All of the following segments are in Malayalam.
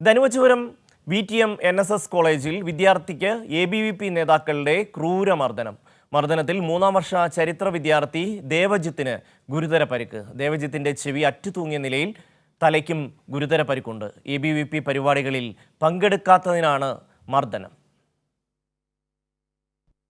ധനുവച്ചപുരം VTM NSS കോളേജിൽ വിദ്യാർത്ഥിക്ക് ABVP നേതാക്കളുടെ ക്രൂരമർദ്ദനം. മർദ്ദനത്തിൽ 3-ാം വർഷ ചരിത്ര വിദ്യാർത്ഥി ദേവജിത്തിന് ഗുരുതര പരിക്ക്. ദേവജിത്തിന്റെ ചെവി അറ്റുതൂങ്ങിയ നിലയിൽ തലയ്ക്കും ഗുരുതര പരിക്കുണ്ട്. ABVP പരിപാടികളിൽ പങ്കെടുക്കാത്തതിനാണ് മർദ്ദനം.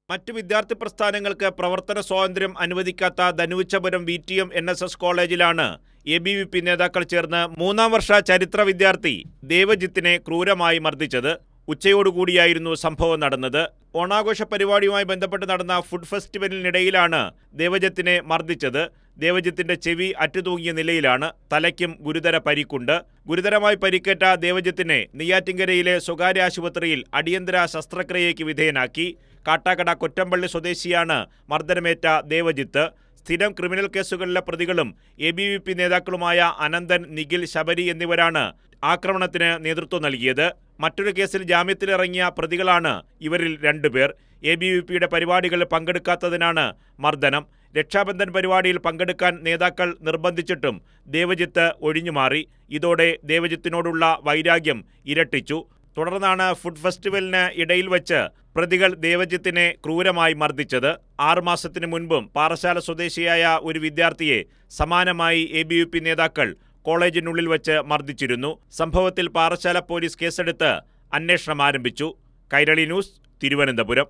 മറ്റു വിദ്യാർത്ഥി പ്രസ്ഥാനങ്ങൾക്ക് പ്രവർത്തന സ്വാതന്ത്ര്യം അനുവദിക്കാത്ത ധനുവച്ചപുരം VTM NSS കോളേജിലാണ് ABVP നേതാക്കൾ ചേർന്ന് 3-ാം വർഷ ചരിത്ര വിദ്യാർത്ഥി ദേവജിത്തിനെ ക്രൂരമായി മർദ്ദിച്ചത്. ഉച്ചയോടുകൂടിയായിരുന്നു സംഭവം നടന്നത്. ഓണാഘോഷ പരിപാടിയുമായി ബന്ധപ്പെട്ട് നടന്ന ഫുഡ് ഫെസ്റ്റിവലിനിടയിലാണ് ദേവജിത്തിനെ മർദ്ദിച്ചത്. ദേവജിത്തിന്റെ ചെവി അറ്റുതൂങ്ങിയ നിലയിലാണ്. തലയ്ക്കും ഗുരുതര പരിക്കുണ്ട്. ഗുരുതരമായി പരിക്കേറ്റ ദേവജിത്തിനെ നെയ്യാറ്റിൻകരയിലെ സ്വകാര്യ ആശുപത്രിയിൽ അടിയന്തര ശസ്ത്രക്രിയയ്ക്ക് വിധേയനാക്കി. കാട്ടാക്കട കൊറ്റമ്പള്ളി സ്വദേശിയാണ് മർദ്ദനമേറ്റ ദേവജിത്ത്. സ്ഥിരം ക്രിമിനൽ കേസുകളിലെ പ്രതികളും ABVP നേതാക്കളുമായ അനന്തൻ, നിഖിൽ, ശബരി എന്നിവരാണ് ആക്രമണത്തിന് നേതൃത്വം നൽകിയത്. മറ്റൊരു കേസിൽ ജാമ്യത്തിലിറങ്ങിയ പ്രതികളാണ് ഇവരിൽ 2 പേർ. ABVPയുടെ പരിപാടികളിൽ പങ്കെടുക്കാത്തതിനാണ് മർദ്ദനം. രക്ഷാബന്ധൻ പരിപാടിയിൽ പങ്കെടുക്കാൻ നേതാക്കൾ നിർബന്ധിച്ചിട്ടും ദേവജിത്ത് ഒഴിഞ്ഞുമാറി. ഇതോടെ ദേവജിത്തിനോടുള്ള വൈരാഗ്യം ഇരട്ടിച്ചു. തുടർന്നാണ് ഫുഡ് ഫെസ്റ്റിവലിന് ഇടയിൽ വെച്ച് പ്രതികൾ ദേവജിത്തിനെ ക്രൂരമായി മർദ്ദിച്ചത്. 6 മാസത്തിന് മുൻപും പാറശാല സ്വദേശിയായ ഒരു വിദ്യാർത്ഥിയെ സമാനമായി ABVP നേതാക്കൾ കോളേജിനുള്ളിൽ വെച്ച് മർദ്ദിച്ചിരുന്നു. സംഭവത്തിൽ പാറശാല പോലീസ് കേസെടുത്ത് അന്വേഷണം ആരംഭിച്ചു. കൈരളി ന്യൂസ്, തിരുവനന്തപുരം.